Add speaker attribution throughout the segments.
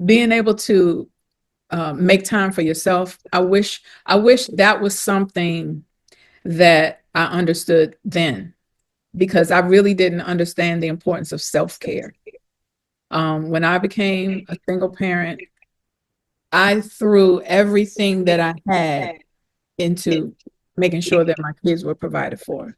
Speaker 1: being able to make time for yourself. I wish that was something that I understood then, because I really didn't understand the importance of self-care. When I became a single parent, I threw everything that I had into making sure that my kids were provided for.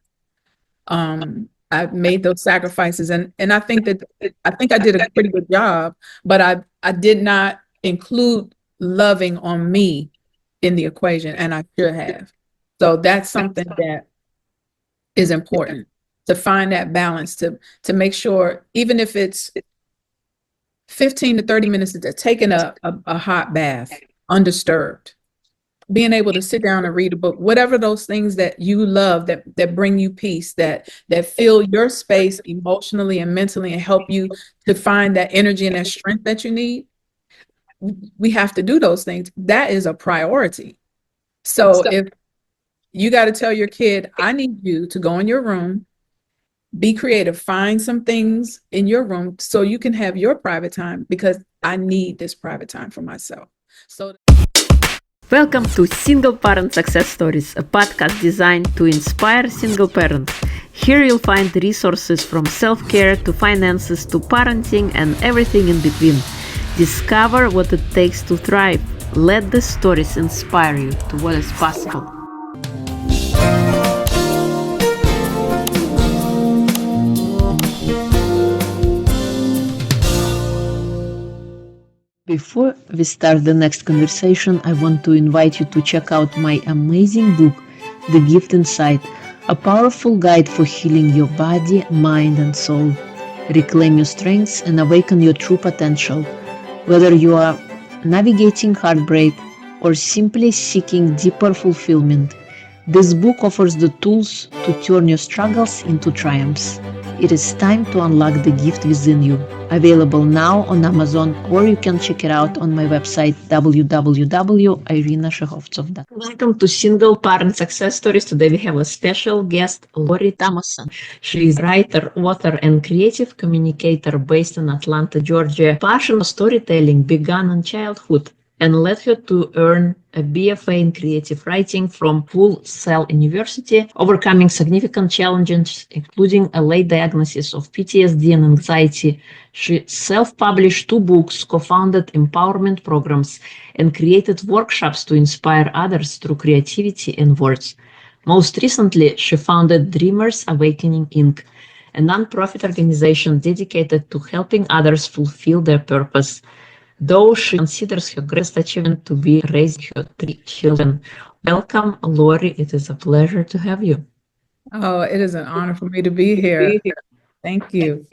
Speaker 1: I made those sacrifices, and I think I did a pretty good job, but I did not include loving on me in the equation, and I should have. So that's something that is important, to find that balance, to make sure, even if it's 15 to 30 minutes a day, taking a hot bath undisturbed, being able to sit down and read a book, whatever those things that you love, that bring you peace, that fill your space emotionally and mentally and help you to find that energy and that strength that you need. We have to do those things. That is a priority. So if you got to tell your kid, I need you to go in your room, be creative, find some things in your room so you can have your private time, because I need this private time for myself. So
Speaker 2: welcome to Single Parent Success Stories, a podcast designed to inspire single parents. Here you'll find resources from self-care to finances to parenting and everything in between. Discover what it takes to thrive. Let the stories inspire you to what is possible. Before we start the next conversation, I want to invite you to check out my amazing book, The Gift Inside, a powerful guide for healing your body, mind, and soul. Reclaim your strengths and awaken your true potential. Whether you are navigating heartbreak or simply seeking deeper fulfillment, this book offers the tools to turn your struggles into triumphs. It is time to unlock the gift within you. Available now on Amazon, or you can check it out on my website www.irinashehovtsov.com. Welcome to Single Parent Success Stories. Today we have a special guest, Lori Thomasson. She is a writer, author, and creative communicator based in Atlanta, Georgia. Passion for storytelling began in childhood and led her to earn a BFA in creative writing from Full Sail University, overcoming significant challenges, including a late diagnosis of PTSD and anxiety. She self-published 2 books, co-founded empowerment programs, and created workshops to inspire others through creativity and words. Most recently, she founded Dreamers Awakening Inc., a nonprofit organization dedicated to helping others fulfill their purpose, though she considers her greatest achievement to be raising her 3 children. Welcome, Lori. It is a pleasure to have you.
Speaker 1: oh, it is an honor for me to be here. Thank you.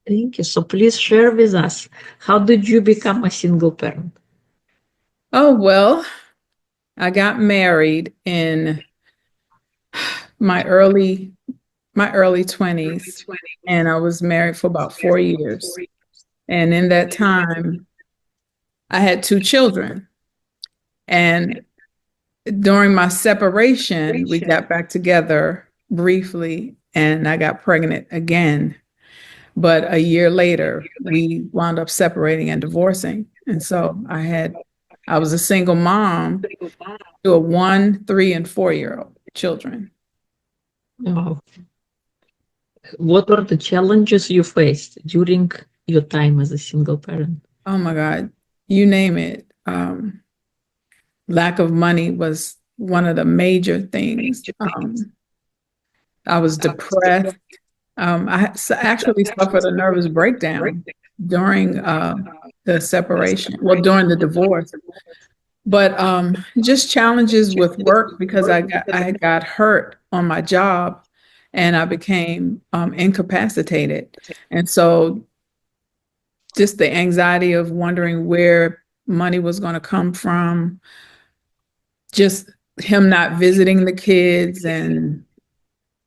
Speaker 2: Thank you. So please share with us, how did you become a single parent?
Speaker 1: Oh, well, I got married in my early 20s, and I was married for about 4 years. And in that time, I had 2 children. And during my separation, we got back together briefly, and I got pregnant again. But a year later, we wound up separating and divorcing. And so I was a single mom to a 1, 3, and 4-year-old children.
Speaker 2: Oh. What were the challenges you faced during your time as a single parent?
Speaker 1: Oh my God, you name it. Lack of money was one of the major things. I was depressed. I actually suffered a nervous breakdown during the separation, well, during the divorce. But just challenges with work, because I got hurt on my job and I became incapacitated. And so just the anxiety of wondering where money was going to come from, just him not visiting the kids and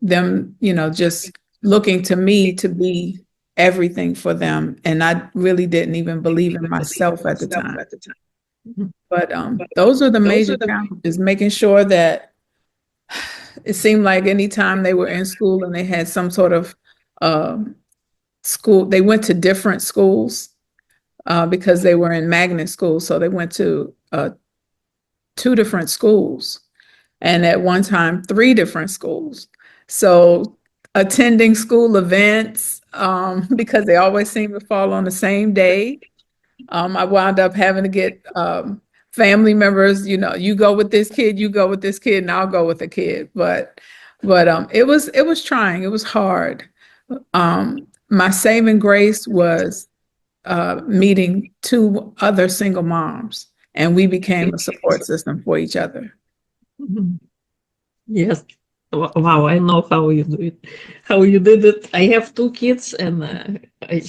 Speaker 1: them, just looking to me to be everything for them. And I really didn't even believe in myself at the time. But those are the major challenges, making sure that it seemed like anytime they were in school and they had some sort of school, they went to different schools. because they were in magnet school. So they went to two different schools, and at one time, three different schools. So attending school events, because they always seem to fall on the same day. I wound up having to get family members, you go with this kid, you go with this kid, and I'll go with the kid. But it was trying. It was hard. My saving grace was meeting two other single moms, and we became a support system for each other.
Speaker 2: Mhm. Yes. Wow, I know how you do it. How you did it. I have two kids, and I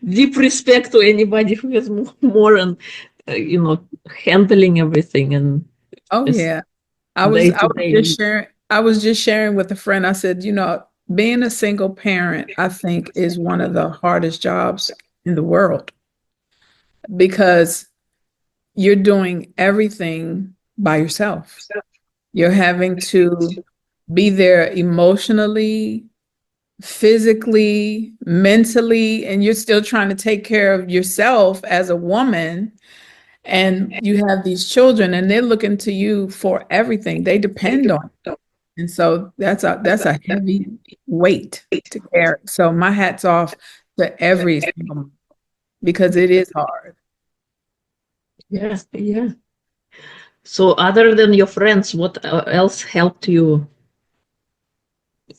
Speaker 2: deep respect to anybody who has more and handling everything and
Speaker 1: Oh
Speaker 2: just
Speaker 1: yeah. I was
Speaker 2: day
Speaker 1: I
Speaker 2: to
Speaker 1: was
Speaker 2: day.
Speaker 1: just sharing with a friend. I said, being a single parent, I think is one of the hardest jobs in the world because you're doing everything by yourself. You're having to be there emotionally, physically, mentally, and you're still trying to take care of yourself as a woman. And you have these children and they're looking to you for everything. They depend on you. And so that's a heavy weight to carry. So my hat's off to every single mom because it is hard.
Speaker 2: Yeah, yeah. So other than your friends, what else helped you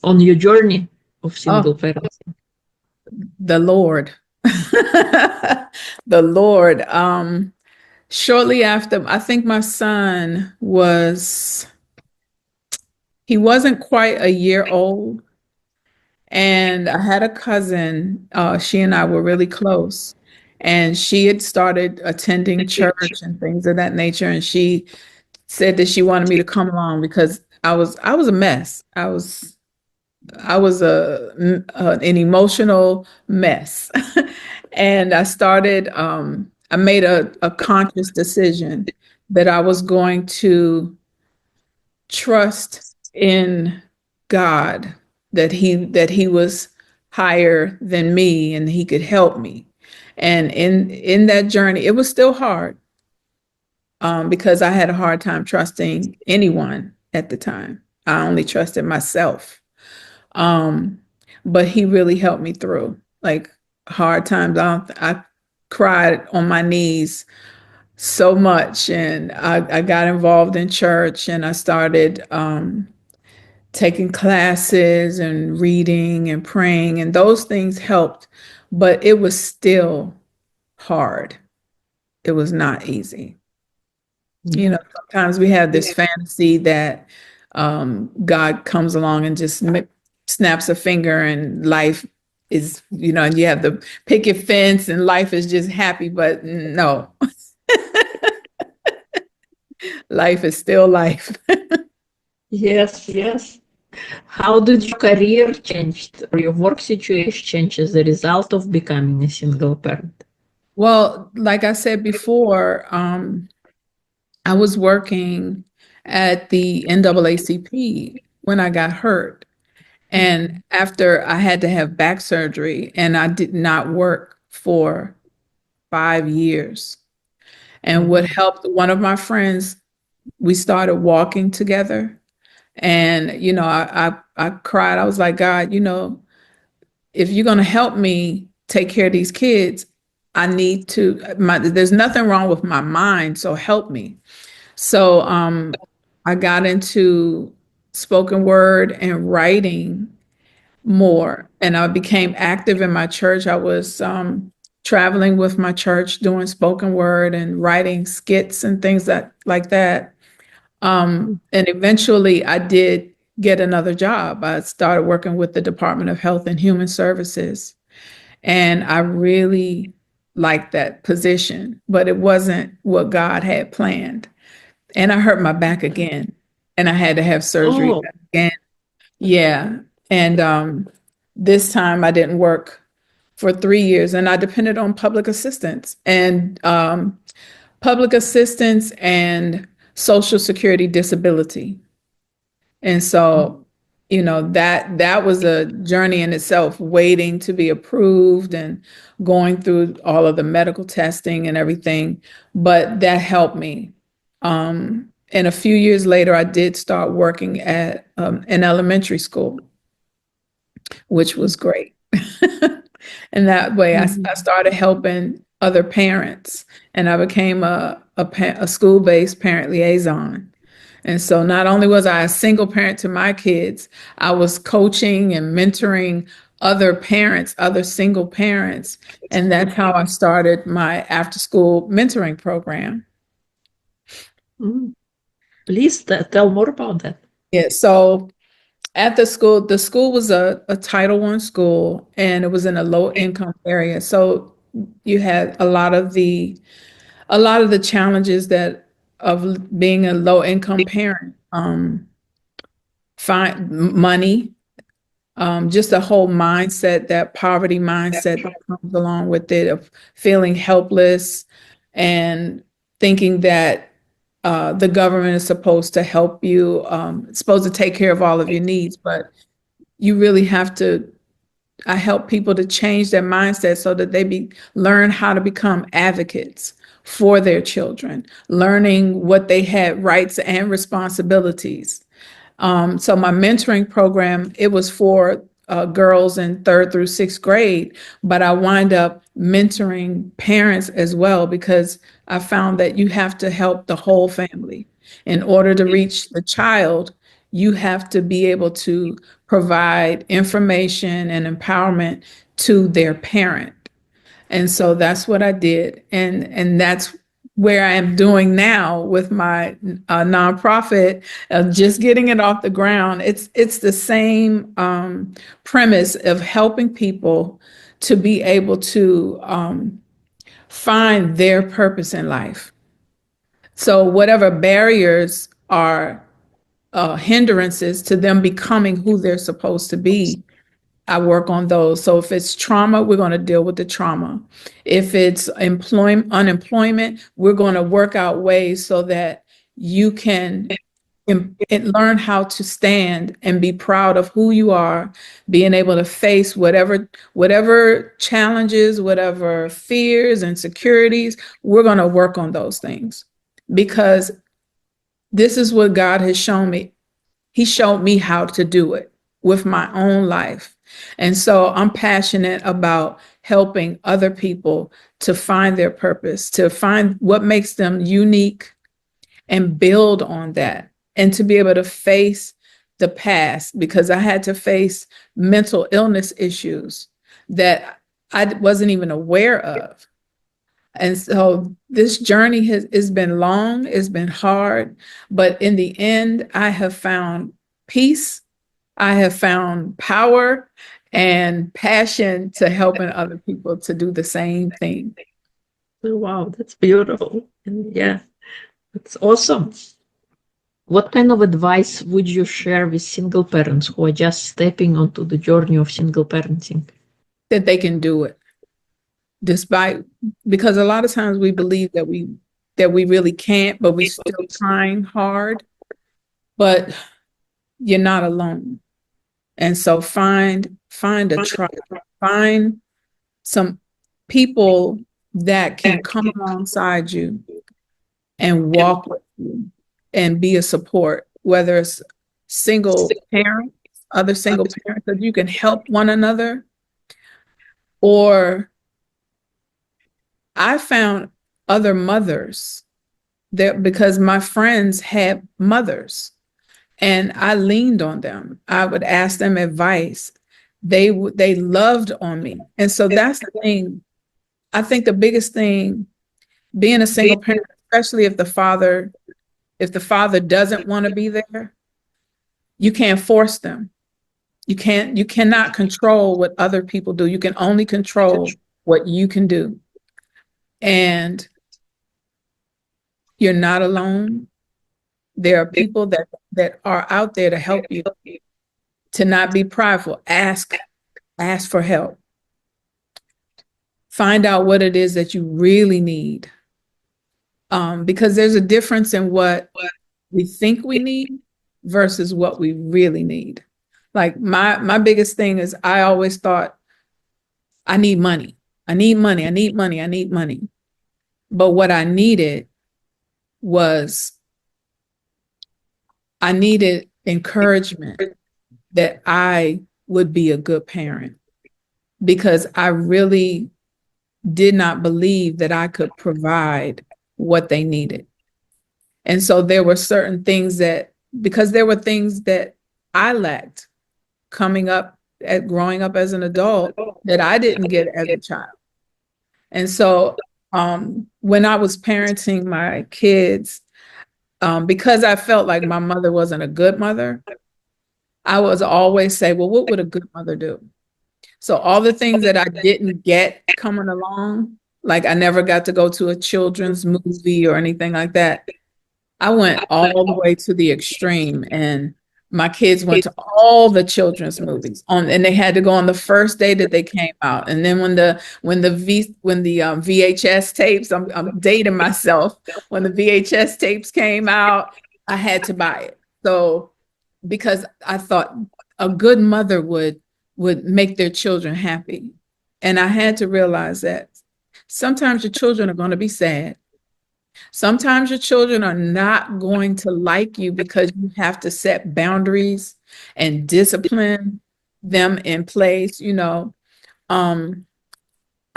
Speaker 2: on your journey of
Speaker 1: Oh,
Speaker 2: single parenting?
Speaker 1: the Lord. The Lord. Shortly after, I think my son he wasn't quite a year old. And I had a cousin, she and I were really close. And she had started attending church and things of that nature. And she said that she wanted me to come along because I was a mess. I was an emotional mess. And I made a conscious decision that I was going to trust in God, that he was higher than me and he could help me. And in that journey, it was still hard, because I had a hard time trusting anyone at the time. I only trusted myself. Um, but he really helped me through like hard times. I cried on my knees so much, and I got involved in church, and I started taking classes and reading and praying, and those things helped, but it was still hard. It was not easy. Sometimes we have this fantasy that God comes along and just snaps a finger and life is, and you have the picket fence and life is just happy, but no, life is still life.
Speaker 2: Yes, yes. How did your career change or your work situation change as a result of becoming a single parent?
Speaker 1: Well, like I said before, I was working at the NAACP when I got hurt. And after I had to have back surgery, and I did not work for 5 years. And what helped, one of my friends, we started walking together. And, I cried. I was like, God, if you're going to help me take care of these kids, there's nothing wrong with my mind. So help me. So I got into spoken word and writing more, and I became active in my church. I was traveling with my church, doing spoken word and writing skits and things like that. And eventually, I did get another job. I started working with the Department of Health and Human Services, and I really liked that position, but it wasn't what God had planned. And I hurt my back again, and I had to have surgery
Speaker 2: Oh,
Speaker 1: again. Yeah. And this time I didn't work for 3 years, and I depended on public assistance and Social Security disability. And so that was a journey in itself, waiting to be approved and going through all of the medical testing and everything. But that helped me. And a few years later, I did start working at an elementary school, which was great. And that way, I started helping other parents, and I became a school-based parent liaison. And so not only was I a single parent to my kids, I was coaching and mentoring other parents, other single parents. And that's how I started my after school mentoring program.
Speaker 2: Please tell more about that.
Speaker 1: Yeah. So at the school was a Title I school, and it was in a low income area. So you had a lot of the challenges that of being a low income parent, find money, just a whole mindset, that poverty mindset that comes along with it, of feeling helpless and thinking that the government is supposed to help you, supposed to take care of all of your needs, but you really have to. I help people to change their mindset so that they learn how to become advocates for their children, learning what they had rights and responsibilities. So my mentoring program, it was for girls in third through sixth grade, but I wind up mentoring parents as well, because I found that you have to help the whole family. In order to reach the child, you have to be able to provide information and empowerment to their parent. And so that's what I did. And that's where I am doing now with my nonprofit, just getting it off the ground. It's the same premise of helping people to be able to find their purpose in life. So whatever barriers are hindrances to them becoming who they're supposed to be, I work on those. So if it's trauma, we're going to deal with the trauma. If it's unemployment, we're going to work out ways so that you can learn how to stand and be proud of who you are, being able to face whatever challenges, whatever fears and insecurities. We're going to work on those things, because this is what God has shown me. He showed me how to do it with my own life. And so I'm passionate about helping other people to find their purpose, to find what makes them unique and build on that, and to be able to face the past, because I had to face mental illness issues that I wasn't even aware of. And so this journey has been long, it's been hard, but in the end, I have found peace, I have found power and passion to helping other people to do the same thing.
Speaker 2: Oh, wow, that's beautiful. And yeah, that's awesome. What kind of advice would you share with single parents who are just stepping onto the journey of single parenting?
Speaker 1: That they can do it, despite, because a lot of times we believe that we really can't, but we still trying hard. But you're not alone. And so find a tribe, find some people that can come alongside you and walk with you and be a support, whether it's single parents, other single parents, that you can help one another. Or I found other mothers there, because my friends had mothers and I leaned on them. I would ask them advice. They loved on me. And so that's the thing. I think the biggest thing, being a single parent, especially if the father doesn't want to be there, you can't force them. You cannot control what other people do. You can only control what you can do. And you're not alone. There are people that are out there to help you, to not be prideful. Ask for help. Find out what it is that you really need. Because there's a difference in what we think we need versus what we really need. Like my biggest thing is I always thought I need money. I need money. I need money. I need money. But what I needed was I needed encouragement that I would be a good parent because I really did not believe that I could provide what they needed. And so there were certain things that, because there were things that I lacked coming up at growing up as an adult that I didn't get as a child. And so when I was parenting my kids, because I felt like my mother wasn't a good mother, I was always say, well, what would a good mother do? So all the things that I didn't get coming along, like I never got to go to a children's movie or anything like that. I went all the way to the extreme, and my kids went to all the children's movies and they had to go on the first day that they came out. And then when the VHS tapes, I'm dating myself. When the VHS tapes came out, I had to buy it. So because I thought a good mother would make their children happy. And I had to realize that sometimes your children are going to be sad. Sometimes your children are not going to like you because you have to set boundaries and discipline them in place. I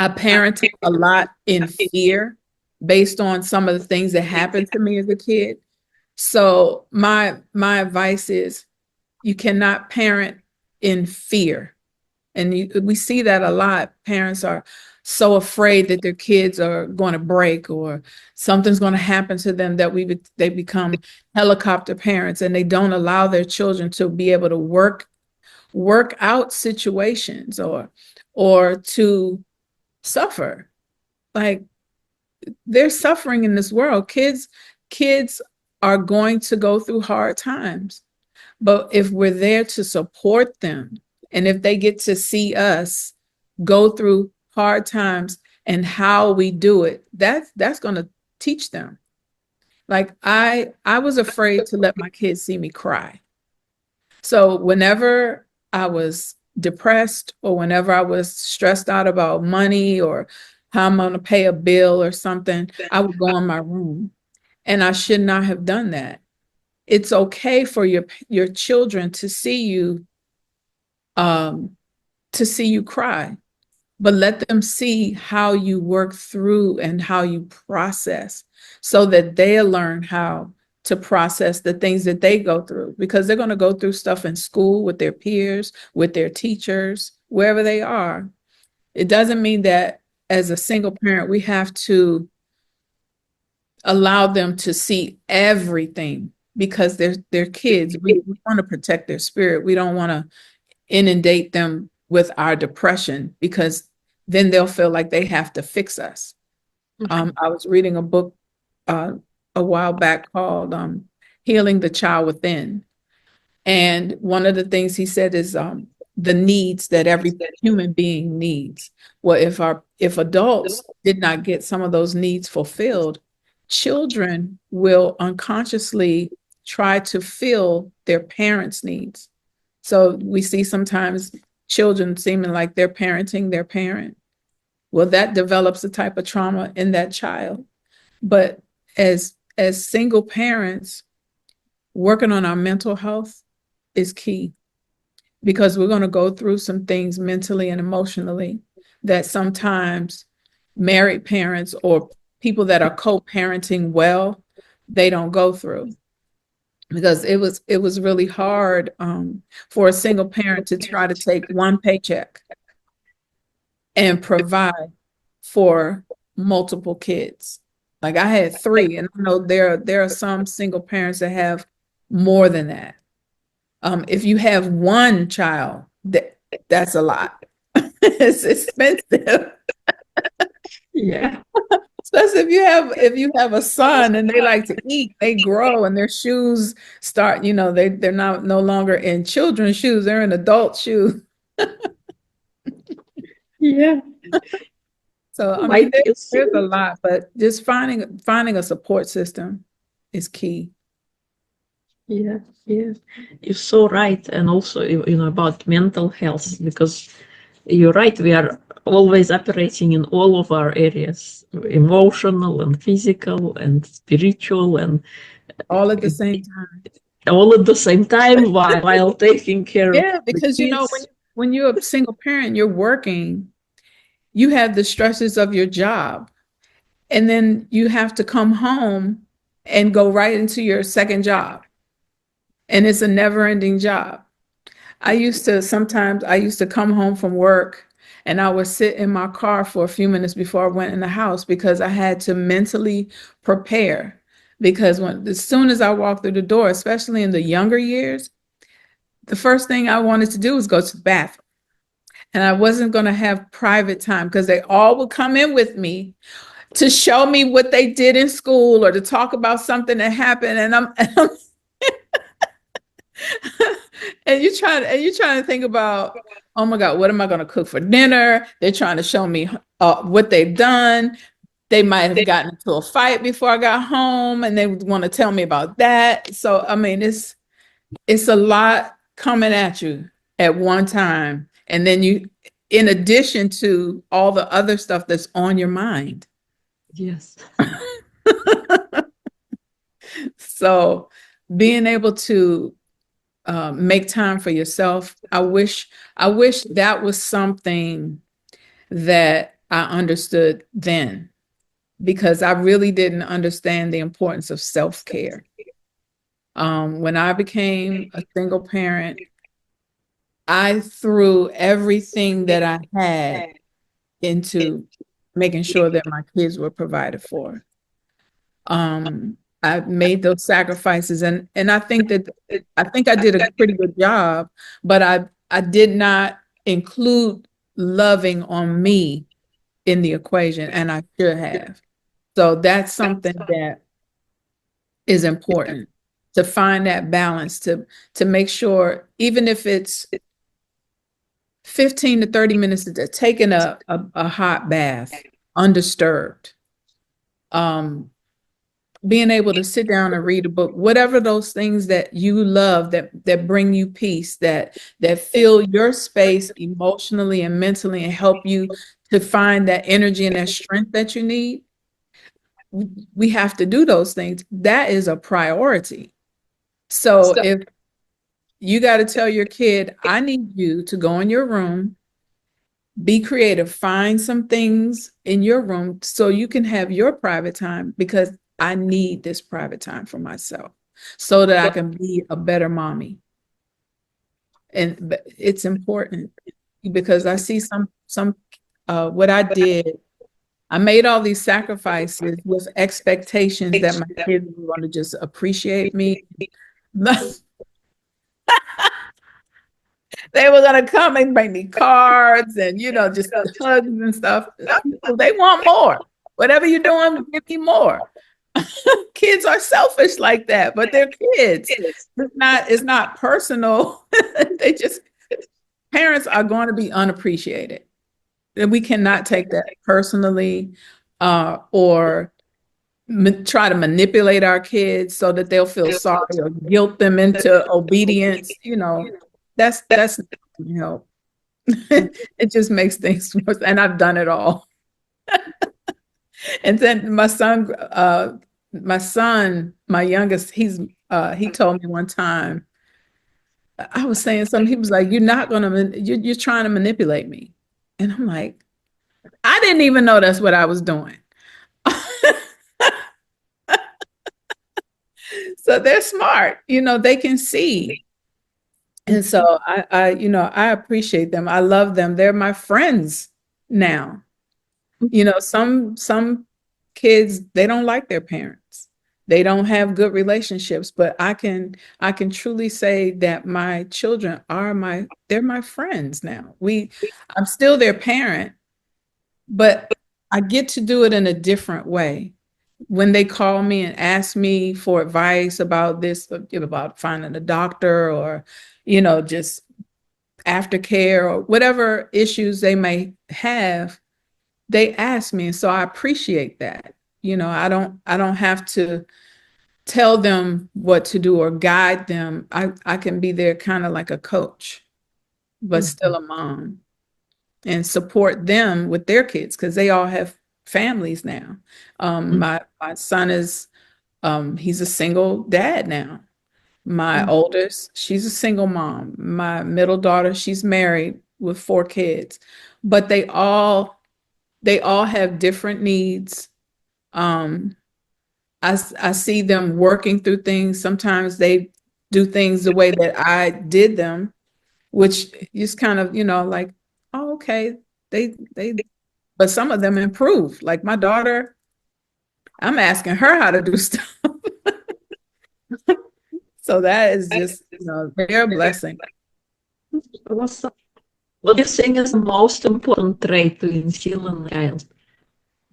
Speaker 1: parented a lot in fear based on some of the things that happened to me as a kid. So my advice is you cannot parent in fear. And we see that a lot. Parents are so afraid that their kids are going to break or something's going to happen to them that they become helicopter parents, and they don't allow their children to be able to work out situations or to suffer. Like there's suffering in this world. Kids are going to go through hard times. But if we're there to support them, and if they get to see us go through hard times and how we do it, that's going to teach them. Like I was afraid to let my kids see me cry. So whenever I was depressed or whenever I was stressed out about money or how I'm going to pay a bill or something, I would go in my room. And I should not have done that. It's okay for your children um, to see you cry, but let them see how you work through and how you process so that they'll learn how to process the things that they go through, because they're going to go through stuff in school with their peers, with their teachers, wherever they are. It doesn't mean that as a single parent, we have to allow them to see everything because they're kids. We want to protect their spirit. We don't want to inundate them with our depression because then they'll feel like they have to fix us. I was reading a book a while back called Healing the Child Within. And one of the things he said is the needs that every human being needs. Well, if adults did not get some of those needs fulfilled, children will unconsciously try to fill their parents' needs. So we see sometimes children seeming like they're parenting their parent. Well, that develops a type of trauma in that child. But as single parents, working on our mental health is key because we're going to go through some things mentally and emotionally that sometimes married parents or people that are co-parenting well, they don't go through. Because it was really hard for a single parent to try to take one paycheck and provide for multiple kids. Like I had three, and I know there are some single parents that have more than that. If you have one child, that's a lot. It's expensive.
Speaker 2: Yeah.
Speaker 1: Especially if you have a son and they like to eat, they grow and their shoes start, they're not no longer in children's shoes, they're in adult shoes.
Speaker 2: Yeah.
Speaker 1: So I
Speaker 2: My
Speaker 1: mean
Speaker 2: kids.
Speaker 1: there's a lot, but just finding a support system is key.
Speaker 2: Yeah, yeah, you're so right. And also, about mental health, because you're right, we are always operating in all of our areas, emotional and physical and spiritual, and
Speaker 1: all at the same time.
Speaker 2: all at the same time while taking care of
Speaker 1: Yeah,
Speaker 2: the
Speaker 1: because
Speaker 2: kids.
Speaker 1: when you're a single parent, you're working, you have the stresses of your job, and then you have to come home and go right into your second job. And it's a never-ending job. I used to come home from work and I would sit in my car for a few minutes before I went in the house because I had to mentally prepare. Because as soon as I walked through the door, especially in the younger years, the first thing I wanted to do was go to the bathroom. And I wasn't going to have private time because they all would come in with me to show me what they did in school or to talk about something that happened. And you're trying to think about, oh my God, what am I going to cook for dinner? They're trying to show me what they've done. They might have gotten into a fight before I got home, and they would want to tell me about that. So I mean, it's a lot coming at you at one time, and then in addition to all the other stuff that's on your mind.
Speaker 2: Yes.
Speaker 1: So being able to make time for yourself. I wish that was something that I understood then because I really didn't understand the importance of self-care. When I became a single parent, I threw everything that I had into making sure that my kids were provided for. I made those sacrifices and I think I did a pretty good job, but I did not include loving on me in the equation, and I should have. So that's something that is important to find that balance to make sure, even if it's 15 to 30 minutes a day, taking a hot bath undisturbed. Um, Being able to sit down and read a book, whatever those things that you love that bring you peace, that fill your space emotionally and mentally and help you to find that energy and that strength that you need, we have to do those things. That is a priority. So if you got to tell your kid, I need you to go in your room, be creative, find some things in your room so you can have your private time because I need this private time for myself so that I can be a better mommy. And it's important because I see some what I did. I made all these sacrifices with expectations that my kids were going to just appreciate me. They were gonna come and bring me cards and just hugs and stuff. No, they want more. Whatever you're doing, give me more. Kids are selfish like that, but they're kids. It's not personal. They just Parents are going to be unappreciated. And we cannot take that personally or try to manipulate our kids so that they'll feel sorry or guilt them into obedience. That's not gonna help. It just makes things worse. And I've done it all. And then my youngest, he told me one time, I was saying something, he was like, you're trying to manipulate me. And I'm like, I didn't even know that's what I was doing. So they're smart, they can see. And so I appreciate them. I love them. They're my friends now. Some kids, they don't like their parents. They don't have good relationships, but I can truly say that my children they're my friends now. I'm still their parent, but I get to do it in a different way. When they call me and ask me for advice about this, about finding a doctor or, just aftercare or whatever issues they may have, they ask me. And so I appreciate that. I don't have to tell them what to do or guide them. I can be there kind of like a coach, but still a mom, and support them with their kids because they all have families now. My son is he's a single dad now. My oldest, she's a single mom. My middle daughter, she's married with 4 kids, but they all have different needs. Um, I see them working through things. Sometimes they do things the way that I did them, which is kind of, like, oh, okay, they, but some of them improve. Like my daughter, I'm asking her how to do stuff. So that is just, they're a blessing.
Speaker 2: Awesome. What do you think is the most important trait to instill in a child?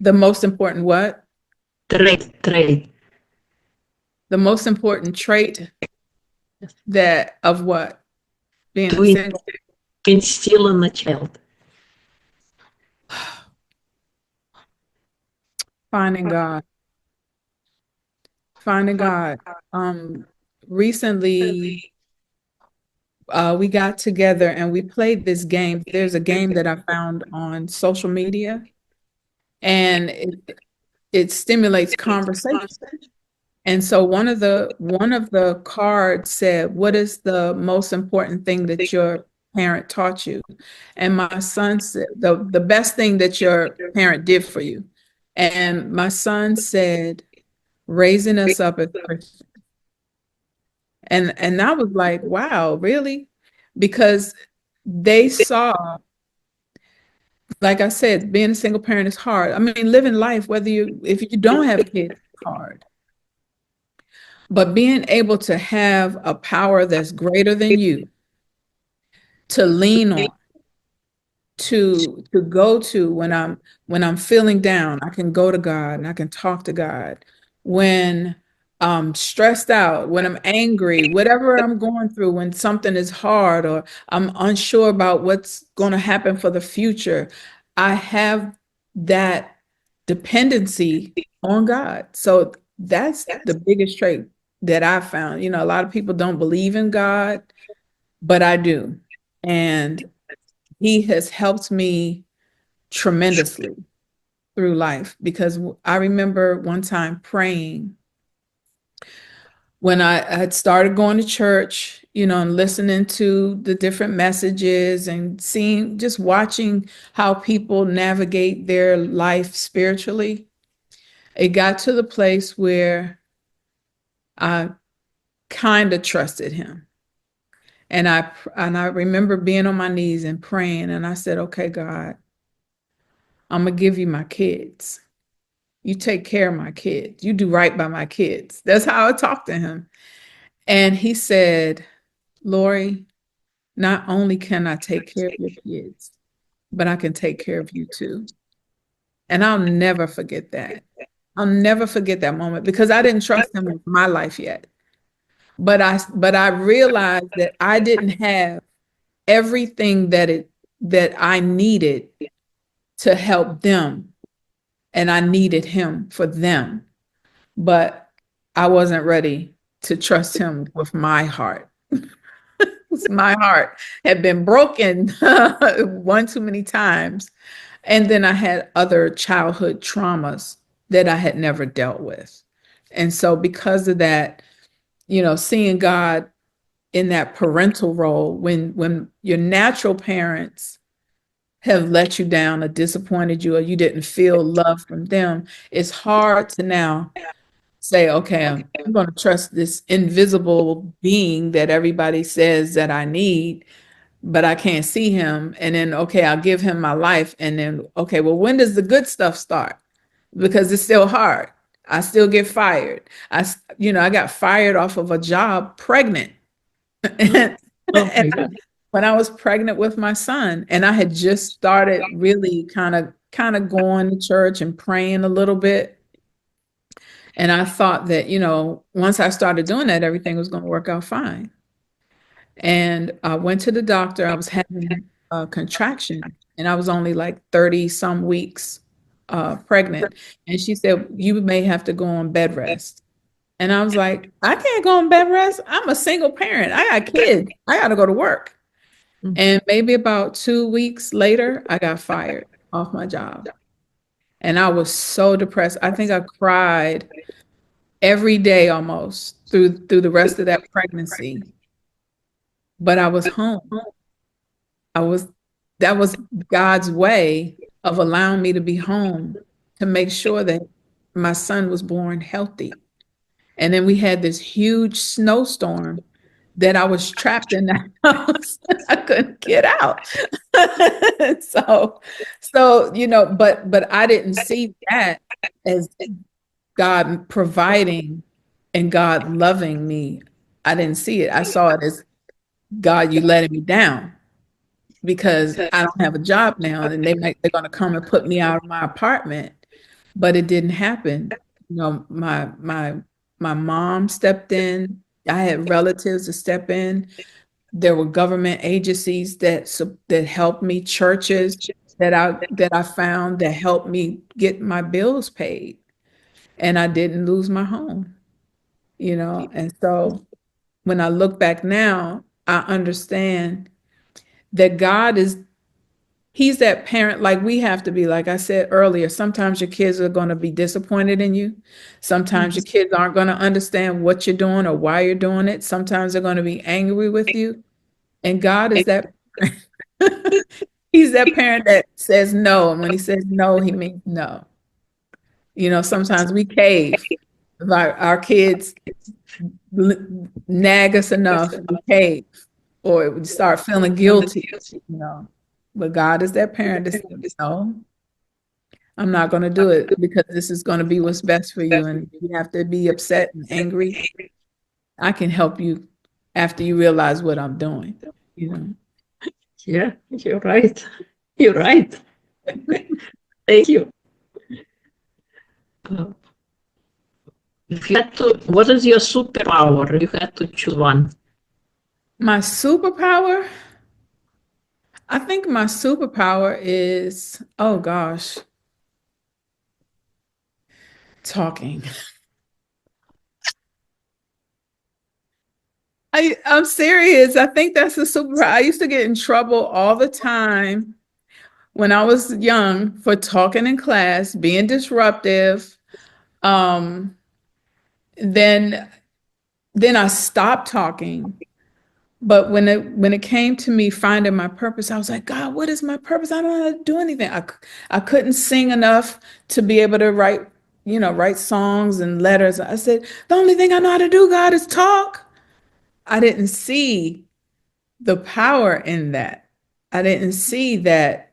Speaker 1: The most important what?
Speaker 2: Trait.
Speaker 1: The most important trait that of what? Being
Speaker 2: To
Speaker 1: a single.
Speaker 2: instill in a child.
Speaker 1: Finding God. Finding God. Recently, we got together and we played this game. There's a game that I found on social media, and it stimulates conversation. And so one of the cards said, "What is the most important thing that your parent taught you?" And my son said, "The best thing that your parent did for you." And my son said, "Raising us up as Christians." And I was like, "Wow, really?" Because they saw, like I said, being a single parent is hard. I mean, living life, if you don't have kids, it's hard. But being able to have a power that's greater than you to lean on, to go to when I'm feeling down, I can go to God and I can talk to God. When I'm stressed out, when I'm angry, whatever I'm going through, when something is hard or I'm unsure about what's going to happen for the future, I have that dependency on God. So that's the biggest trait that I found. A lot of people don't believe in God, but I do. And he has helped me tremendously through life because I remember one time praying when I had started going to church, and listening to the different messages and just watching how people navigate their life spiritually. It got to the place where I kind of trusted him. And I remember being on my knees and praying, and I said, "Okay, God, I'm gonna give you my kids. You take care of my kids. You do right by my kids." That's how I talked to him. And he said, "Lori, not only can I take care of your kids, but I can take care of you too." And I'll never forget that. I'll never forget that moment because I didn't trust him with my life yet. But I realized that I didn't have everything that I needed to help them, and I needed him for them. But I wasn't ready to trust him with my heart. My heart had been broken one too many times. And then I had other childhood traumas that I had never dealt with. And so, because of that, seeing God in that parental role, when your natural parents have let you down or disappointed you, or you didn't feel love from them, it's hard to now say, "Okay, I'm going to trust this invisible being that everybody says that I need, but I can't see him." And then, okay, I'll give him my life. And then, okay, well, when does the good stuff start? Because it's still hard. I still get fired. I got fired off of a job pregnant. and,
Speaker 2: Oh my
Speaker 1: and
Speaker 2: God.
Speaker 1: when I was pregnant with my son, and I had just started really kind of going to church and praying a little bit. And I thought that, once I started doing that, everything was going to work out fine. And I went to the doctor. I was having a contraction, and I was only like 30 some weeks pregnant. And she said, "You may have to go on bed rest." And I was like, I can't go on bed rest. I'm a single parent. I got kids. I got to go to work. And maybe about 2 weeks later, I got fired off my job. And I was so depressed. I think I cried every day almost through the rest of that pregnancy. But I was home. I was That was God's way of allowing me to be home to make sure that my son was born healthy. And then we had this huge snowstorm that I was trapped in the house. I couldn't get out. so but I didn't see that as God providing and God loving me. I didn't see it. I saw it as God, you letting me down because I don't have a job now, and they're going to come and put me out of my apartment. But it didn't happen. My mom stepped in. I had relatives to step in. There were government agencies that helped me, churches that I found that helped me get my bills paid, and I didn't lose my home. And so when I look back now, I understand that He's that parent. Like we have to be, like I said earlier, sometimes your kids are going to be disappointed in you. Sometimes your kids aren't going to understand what you're doing or why you're doing it. Sometimes they're going to be angry with you. And God is that He's that parent that says no. And when he says no, he means no. Sometimes we cave. If our kids nag us enough, we cave, or we start feeling guilty, you know. But God is that parent that says, no, I'm not going to do it because this is going to be what's best for you. And if you have to be upset and angry, I can help you after you realize what I'm doing.
Speaker 2: Yeah, you're right. You're right. Thank you. If you had to, what is your superpower? You had to choose one.
Speaker 1: My superpower? I think my superpower is, oh gosh, talking. I'm serious. I think that's a superpower. I used to get in trouble all the time when I was young for talking in class, being disruptive. Um, then I stopped talking. But when it came to me finding my purpose, I was like, God, what is my purpose? I don't know how to do anything. I couldn't sing enough to be able to write songs and letters. I said, the only thing I know how to do, God, is talk. I didn't see the power in that. I didn't see that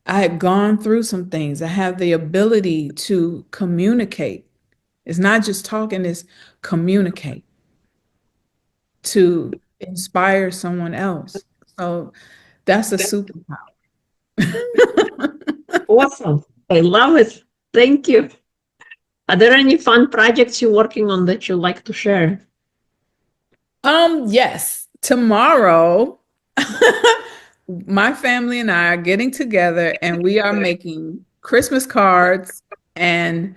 Speaker 1: I had gone through some things. I have the ability to communicate. It's not just talking, it's communicate, to inspire someone else. So that's a superpower.
Speaker 2: Awesome. I love it. Thank you. Are there any fun projects you're working on that you like to share?
Speaker 1: Yes. Tomorrow, my family and I are getting together and we are making Christmas cards and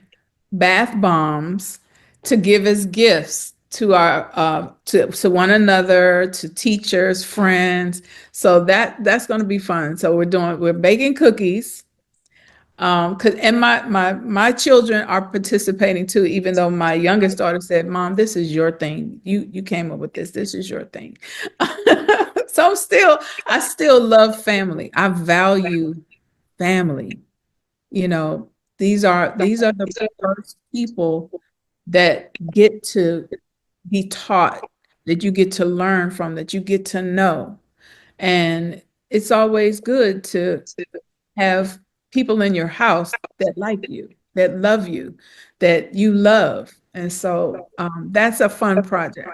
Speaker 1: bath bombs to give as gifts to our to one another, to teachers, friends. So that's going to be fun. So we're baking cookies. And my children are participating too, even though my youngest daughter said, Mom, this is your thing. You came up with this. This is your thing. So I still love family. I value family. These are the first people that get to be taught, that you get to learn from, that you get to know. And it's always good to have people in your house that like you, that love you, that you love. And so that's a fun project.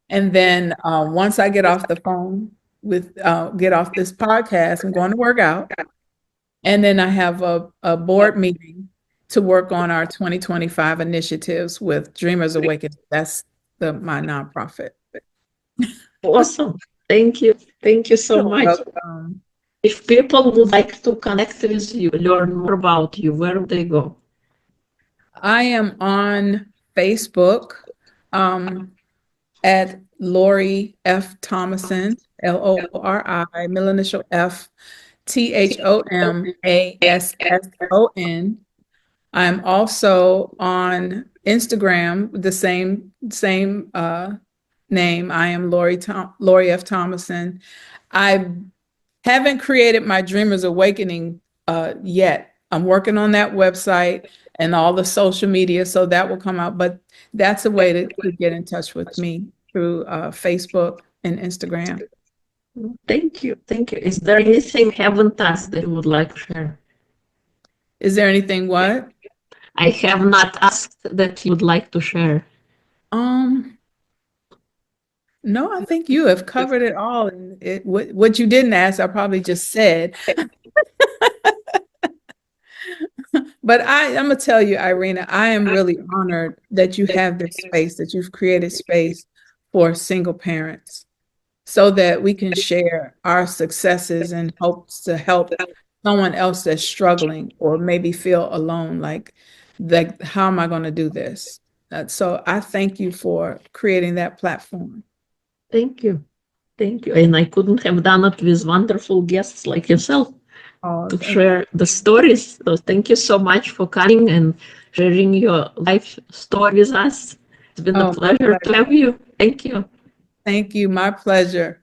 Speaker 1: And then once I get off the phone get off this podcast, I'm going to work out. And then I have a board meeting to work on our 2025 initiatives with Dreamers Awakening. That's my nonprofit.
Speaker 2: Awesome. Thank you. Thank you so much. If people would like to connect with you, learn more about you, where would they go?
Speaker 1: I am on Facebook. at Lori F. Thomasson, Lori, middle initial F, Thomasson. I'm also on Instagram, the same name. I am Lori F. Thomasson. I haven't created my Dreamers Awakening yet. I'm working on that website and all the social media, so that will come out. But that's a way to get in touch with me through Facebook and Instagram.
Speaker 2: Thank you. Thank you. Is there anything I haven't asked that you would like to share?
Speaker 1: Is there anything what?
Speaker 2: I have not asked that you would like to share.
Speaker 1: No, I think you have covered it all. And what you didn't ask, I probably just said. But I'm gonna tell you, Irina, I am really honored that you have this space, that you've created space for single parents, so that we can share our successes and hopes to help someone else that's struggling or maybe feel alone, like how am I going to do this? So I thank you for creating that platform.
Speaker 2: Thank you. Thank you. And I couldn't have done it with wonderful guests like yourself to share the stories. So thank you so much for coming and sharing your life story with us. It's been a pleasure to have you. Thank you.
Speaker 1: Thank you. My pleasure.